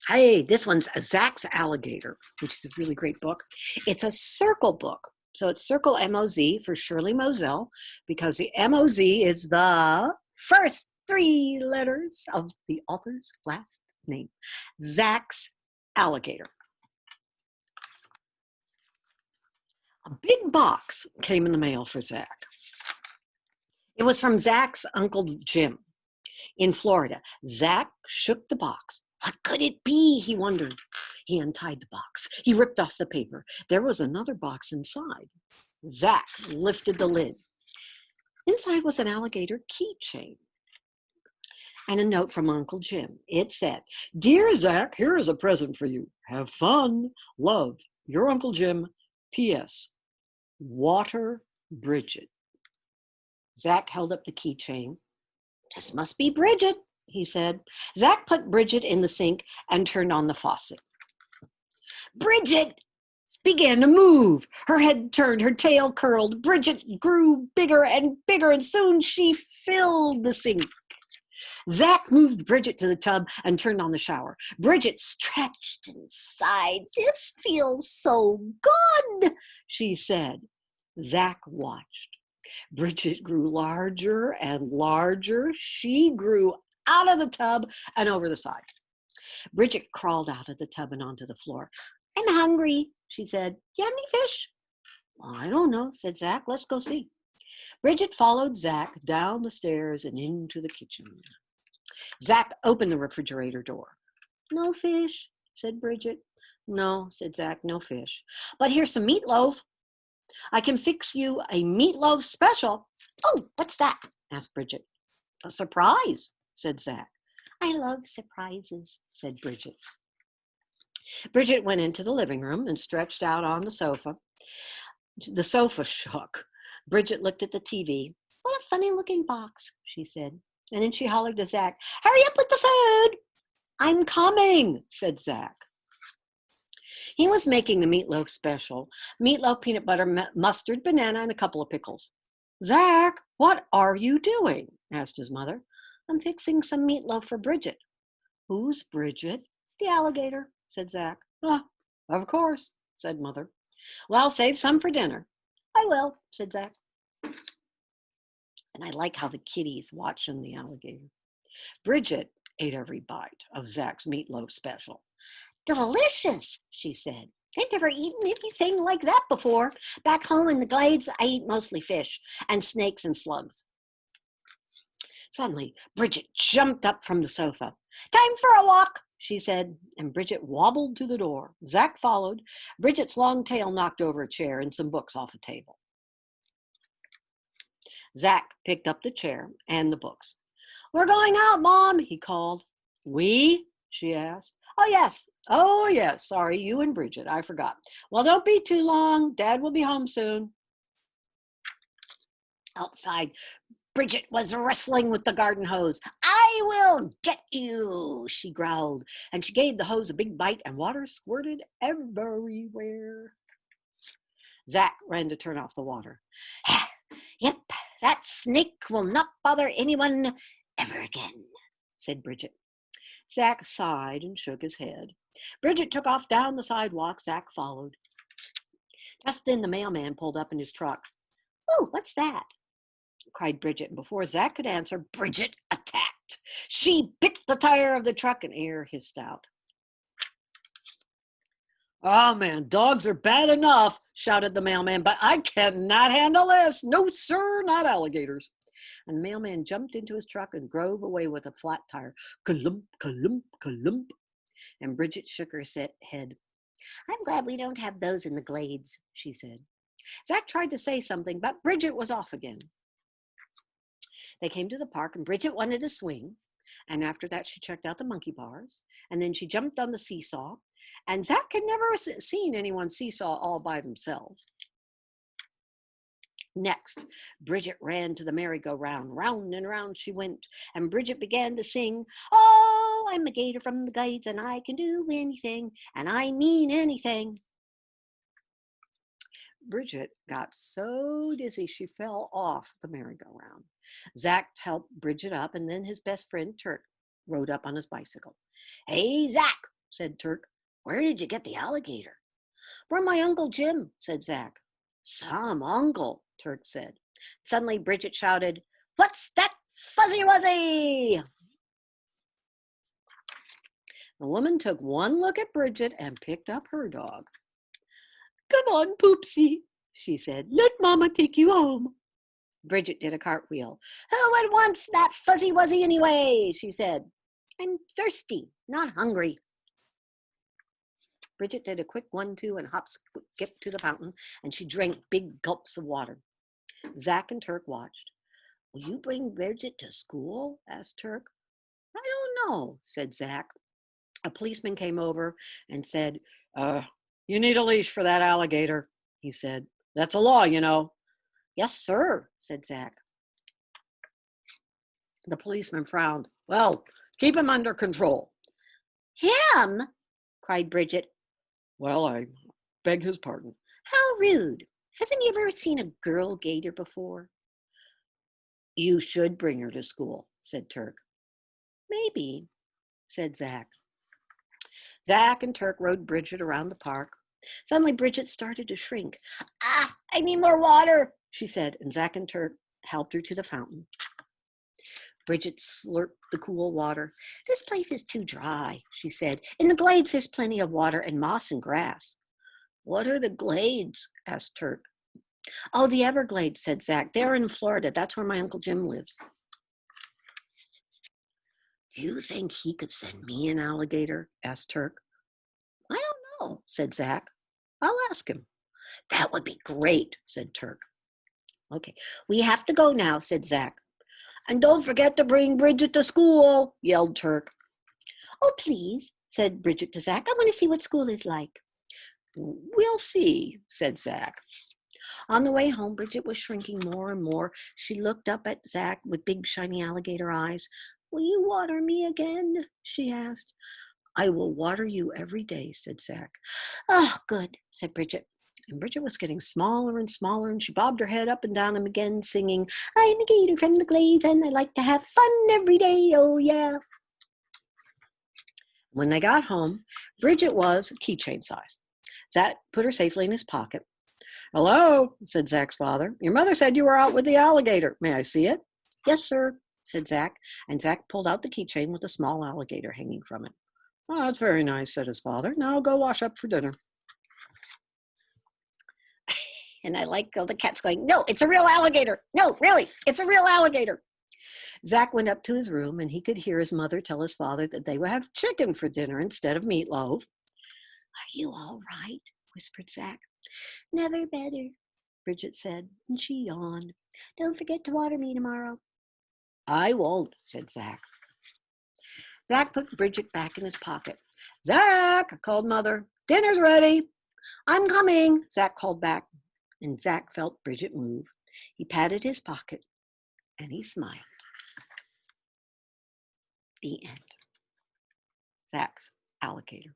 Hey, this one's Zach's Alligator, which is a really great book. It's a circle book. So it's Circle M-O-Z for Shirley Mozelle, because the M-O-Z is the first three letters of the author's last name. Zach's Alligator. A big box came in the mail for Zach. It was from Zach's Uncle Jim in Florida. Zach shook the box. What could it be, he wondered. He untied the box. He ripped off the paper. There was another box inside. Zach lifted the lid. Inside was an alligator keychain and a note from Uncle Jim. It said, "Dear Zach, here is a present for you. Have fun. Love, your Uncle Jim. P.S. Water Bridget." Zach held up the keychain. "This must be Bridget," he said. Zach put Bridget in the sink and turned on the faucet. Bridget began to move. Her head turned, her tail curled. Bridget grew bigger and bigger, and soon she filled the sink. Zach moved Bridget to the tub and turned on the shower. Bridget stretched and sighed. "This feels so good," she said. Zach watched. Bridget grew larger and larger. She grew out of the tub and over the side. Bridget crawled out of the tub and onto the floor. "I'm hungry," she said. "Do you have any fish?" "I don't know," said Zach. "Let's go see." Bridget followed Zach down the stairs and into the kitchen. Zach opened the refrigerator door. "No fish," said Bridget. "No," said Zach, "no fish. But here's some meatloaf. I can fix you a meatloaf special." "Oh, what's that?" asked Bridget. "A surprise," said Zach. "I love surprises," said Bridget. Bridget went into the living room and stretched out on the sofa. The sofa shook. Bridget looked at the TV. "What a funny looking box," she said. And then she hollered to Zach, "Hurry up with the food." "I'm coming," said Zach. He was making the meatloaf special. Meatloaf, peanut butter, mustard, banana, and a couple of pickles. "Zach, what are you doing?" asked his mother. "I'm fixing some meatloaf for Bridget." "Who's Bridget?" "The alligator," said Zach. "Ah, of course," said Mother. "Well, save some for dinner." "I will," said Zach. And I like how the kitty's watching the alligator. Bridget ate every bite of Zach's meatloaf special. "Delicious," she said. "I've never eaten anything like that before. Back home in the glades, I eat mostly fish and snakes and slugs." Suddenly, Bridget jumped up from the sofa. "Time for a walk," she said, and Bridget wobbled to the door. Zach followed. Bridget's long tail knocked over a chair and some books off a table. Zach picked up the chair and the books. "We're going out, Mom," he called. "We?" she asked. Oh, yes. Sorry, you and Bridget. I forgot. Well, don't be too long. Dad will be home soon." Outside, Bridget was wrestling with the garden hose. "I will get you," she growled, and she gave the hose a big bite, and water squirted everywhere. Zach ran to turn off the water. "Yep, that snake will not bother anyone ever again," said Bridget. Zach sighed and shook his head. Bridget took off down the sidewalk. Zach followed. Just then the mailman pulled up in his truck. "Oh, what's that?" cried Bridget, and before Zach could answer, Bridget attacked. She bit the tire of the truck and air hissed out. "Oh, man, dogs are bad enough," shouted the mailman, "but I cannot handle this. No, sir, not alligators." And the mailman jumped into his truck and drove away with a flat tire. Kalump, kalump, kalump. And Bridget shook her head. "I'm glad we don't have those in the glades," she said. Zach tried to say something, but Bridget was off again. They came to the park, and Bridget wanted to swing. And after that, she checked out the monkey bars. And then she jumped on the seesaw. And Zach had never seen anyone seesaw all by themselves. Next, Bridget ran to the merry-go-round. Round and round she went, and Bridget began to sing, "Oh, I'm a gator from the glades, and I can do anything, and I mean anything." Bridget got so dizzy she fell off the merry-go-round. Zach helped Bridget up, and then his best friend, Turk, rode up on his bicycle. "Hey, Zach, said Turk. Where did you get the alligator? From my Uncle Jim, said Zach. Some uncle, Turk said. Suddenly Bridget shouted, What's that fuzzy wuzzy? The woman took one look at Bridget and picked up her dog. Come on, Poopsie, she said. Let Mama take you home. Bridget did a cartwheel. Who wants that fuzzy wuzzy anyway? She said. I'm thirsty, not hungry. Bridget did a quick 1-2 and hop skip to the fountain, and she drank big gulps of water. Zach and Turk watched. Will you bring Bridget to school? Asked Turk. I don't know, said Zach. A policeman came over and said, you need a leash for that alligator, he said. That's a law, you know. Yes, sir, said Zach. The policeman frowned. Well, keep him under control. Him? Cried Bridget. Well, I beg his pardon. How rude. Hasn't he ever seen a girl gator before? You should bring her to school, said Turk. Maybe, said Zach. Zach and Turk rode Bridget around the park. Suddenly, Bridget started to shrink. I need more water, she said, and Zach and Turk helped her to the fountain. Bridget slurped the cool water. This place is too dry, she said. In the glades, there's plenty of water and moss and grass. What are the glades? Asked Turk. Oh, the Everglades, said Zach. They're in Florida. That's where my Uncle Jim lives. Do you think he could send me an alligator? Asked Turk. I don't know, said Zach. I'll ask him. That would be great, said Turk. Okay, we have to go now, said Zach. And don't forget to bring Bridget to school, yelled Turk. Oh, please, said Bridget to Zach. I want to see what school is like. We'll see, said Zach. On the way home, Bridget was shrinking more and more. She looked up at Zach with big, shiny alligator eyes. Will you water me again? She asked. I will water you every day, said Zach. Oh, good, said Bridget. And Bridget was getting smaller and smaller, and she bobbed her head up and down and again singing, I'm a gator from the glades, and I like to have fun every day, oh yeah. When they got home, Bridget was keychain size. Zach put her safely in his pocket. Hello, said Zach's father. Your mother said you were out with the alligator. May I see it? Yes, sir, said Zach, and Zach pulled out the keychain with a small alligator hanging from it. Oh, that's very nice, said his father. Now go wash up for dinner. And I like all the cats going, no, it's a real alligator. No, really, it's a real alligator. Zach went up to his room, and he could hear his mother tell his father that they would have chicken for dinner instead of meatloaf. Are you all right? Whispered Zach. Never better, Bridget said, and she yawned. Don't forget to water me tomorrow. I won't, said Zach. Zach put Bridget back in his pocket. Zach, called Mother. Dinner's ready. I'm coming, Zach called back. And Zach felt Bridget move. He patted his pocket, and he smiled. The end. Zach's alligator.